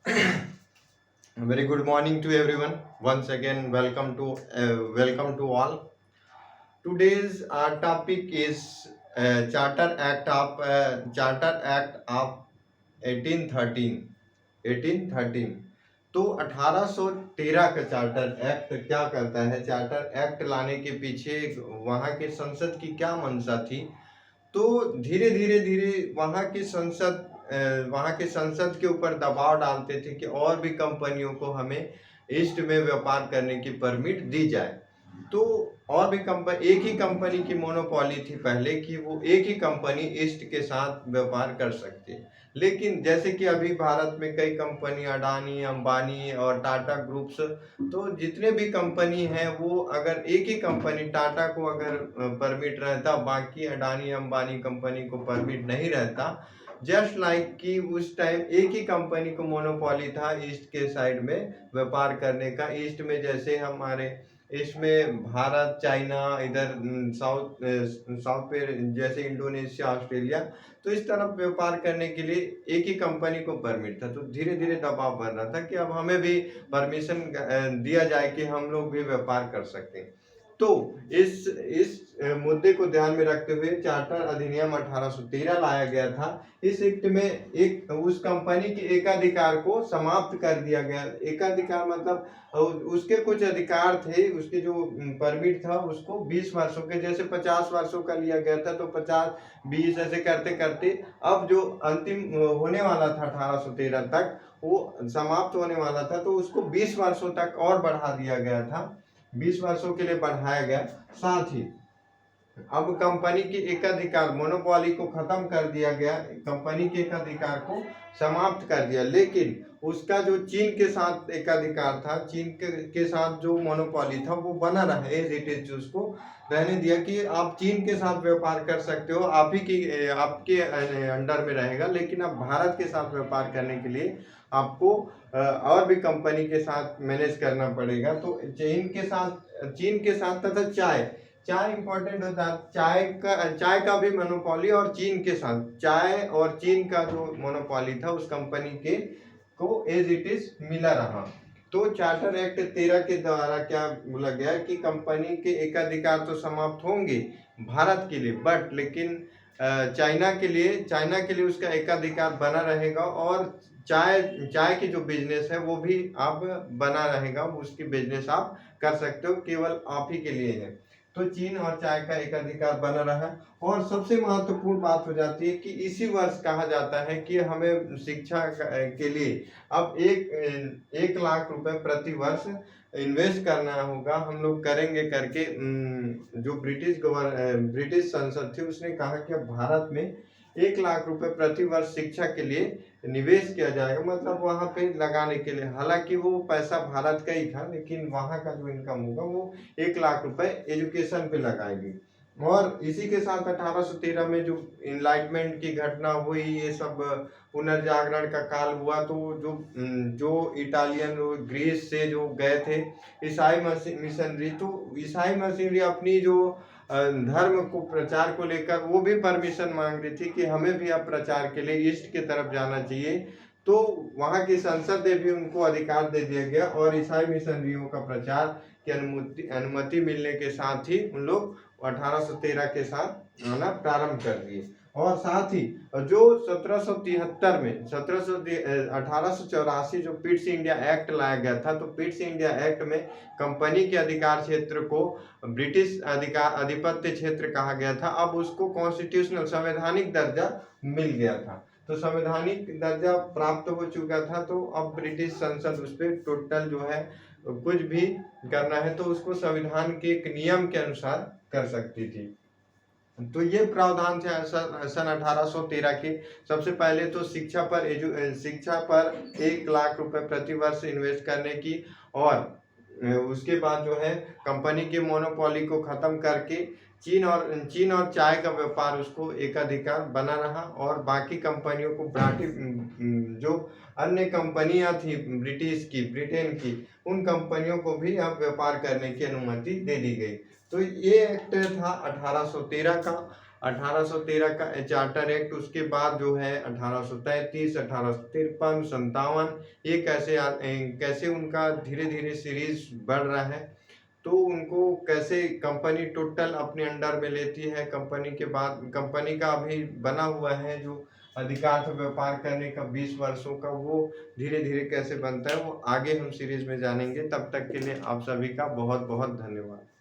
Very good morning to everyone. Once again, welcome to all. Today's topic is Charter Act of 1813. 1813 तो 1813 का charter act क्या करता है? Charter act लाने के पीछे वहाँ के संसद की क्या मंशा थी? तो धीरे धीरे धीरे वहाँ के संसद के ऊपर दबाव डालते थे कि और भी कंपनियों को हमें ईस्ट में व्यापार करने की परमिट दी जाए। तो और भी कंपनी, एक ही कंपनी की मोनोपोली थी पहले कि वो एक ही कंपनी ईस्ट के साथ व्यापार कर सकती है। लेकिन जैसे कि अभी भारत में कई कंपनी, अडानी, अंबानी और टाटा ग्रुप्स, तो जितने भी कंपनी हैं वो अगर एक ही कंपनी टाटा को अगर परमिट रहता, बाकी अडानी अंबानी कंपनी को परमिट नहीं रहता, जस्ट लाइक कि उस टाइम एक ही कंपनी को मोनोपोली था ईस्ट के साइड में व्यापार करने का। ईस्ट में जैसे हमारे इसमें भारत, चाइना, इधर साउथ पे जैसे इंडोनेशिया, ऑस्ट्रेलिया, तो इस तरफ व्यापार करने के लिए एक ही कंपनी को परमिट था। तो धीरे धीरे दबाव बन रहा था कि अब हमें भी परमिशन दिया जाए कि हम लोग भी व्यापार कर सकते हैं। तो इस मुद्दे को ध्यान में रखते हुए चार्टर अधिनियम 1813 लाया गया था। इस एक्ट में एक उस कंपनी के एकाधिकार को समाप्त कर दिया गया। एकाधिकार मतलब उसके कुछ अधिकार थे, उसके जो परमिट था उसको 20 वर्षों के, जैसे 50 वर्षों का लिया गया था, तो 50 20 ऐसे करते करते अब जो अंतिम होने वाला था 1813 तक, वो समाप्त होने वाला था, तो उसको 20 वर्षों तक और बढ़ा दिया गया था। 20 वर्षों के लिए बढ़ाया गया। साथ ही अब कंपनी के एकाधिकार, मोनोपोली को खत्म कर दिया गया, कंपनी के एकाधिकार को समाप्त कर दिया। लेकिन उसका जो चीन के साथ एकाधिकार था, चीन के साथ जो मोनोपोली था वो बना रहा, एज इट इज, उसको रहने दिया कि आप चीन के साथ व्यापार कर सकते हो, आप ही की आपके अंडर में रहेगा। लेकिन अब भारत के साथ व्यापार करने के लिए आपको और भी कंपनी के साथ मैनेज करना पड़ेगा। तो चीन के साथ तथा चाय इंपॉर्टेंट होता है। चाय का भी मोनोपोली, और चीन के साथ चाय और चीन का जो मोनोपोली था उस कंपनी के को एज इट इज मिला रहा। तो चार्टर एक्ट 13 के द्वारा क्या बोला गया कि कंपनी के एकाधिकार तो समाप्त होंगे भारत के लिए, बट लेकिन चाइना के लिए उसका एकाधिकार बना रहेगा, और चाय चाय की जो बिजनेस है वो भी अब बना रहेगा, उसकी बिजनेस आप कर सकते हो, केवल आप ही के लिए है। तो चीन और चाय का एकाधिकार बना रहा। और सबसे महत्वपूर्ण बात हो जाती है कि इसी वर्ष कहा जाता है कि हमें शिक्षा के लिए अब 1 लाख रुपए प्रति वर्ष इन्वेस्ट करना होगा, हम लोग करेंगे करके। जो ब्रिटिश संसद थी उसने कहा कि अब भारत में 1 लाख रुपए प्रति वर्ष शिक्षा के लिए निवेश किया जाएगा, मतलब वहां पे लगाने के लिए। हालांकि वो पैसा भारत का ही था, लेकिन वहां का जो इनकम होगा वो 1 लाख रुपए एजुकेशन पे लगाएगी। और इसी के साथ 1813 में जो इनलाइटमेंट की घटना हुई, ये सब पुनर्जागरण का काल हुआ, तो जो इटालियन ग्रीस से जो गए थे ईसाई मिशनरी, तो ईसाई मिशनरी अपनी जो धर्म को प्रचार को लेकर वो भी परमिशन मांग रही थी कि हमें भी अब प्रचार के लिए ईस्ट की तरफ जाना चाहिए। तो वहाँ की संसद ने भी उनको अधिकार दे दिया गया, और ईसाई मिशनरियों का प्रचार की अनुमति मिलने के साथ ही उन लोग 1813 के साथ आना प्रारंभ कर दिए। और साथ ही जो 1773 में 1884 जो पिट्स इंडिया एक्ट लाया गया था, तो पिट्स इंडिया एक्ट में कंपनी के अधिकार क्षेत्र को ब्रिटिश आधिपत्य क्षेत्र कहा गया था। अब उसको कॉन्स्टिट्यूशनल, संवैधानिक दर्जा मिल गया था। तो संवैधानिक दर्जा प्राप्त हो चुका था, तो अब ब्रिटिश संसद उस पर टोटल जो है कुछ भी करना है तो उसको संविधान के एक नियम के अनुसार कर सकती थी। तो ये प्रावधान थे सन 1813 के। सबसे पहले तो शिक्षा पर 1 लाख रुपए प्रति वर्ष इन्वेस्ट करने की, और उसके बाद जो है कंपनी के मोनोपोली को खत्म करके चीन और चाय का व्यापार, उसको एकाधिकार बना रहा, और बाकी कंपनियों को जो अन्य कंपनियां थी ब्रिटेन की, उन कंपनियों को भी अब व्यापार करने की अनुमति दे दी गई। तो ये एक्ट था 1813 का। 1813 का चार्टर एक्ट, उसके बाद जो है 1833, 1853, 57, ये कैसे उनका धीरे धीरे सीरीज बढ़ रहा है। तो उनको कैसे कंपनी टोटल अपने अंडर में लेती है, कंपनी के बाद कंपनी का अभी बना हुआ है जो अधिकार से व्यापार करने का 20 वर्षों का, वो धीरे धीरे कैसे बनता है वो आगे हम सीरीज में जानेंगे। तब तक के लिए आप सभी का बहुत बहुत धन्यवाद।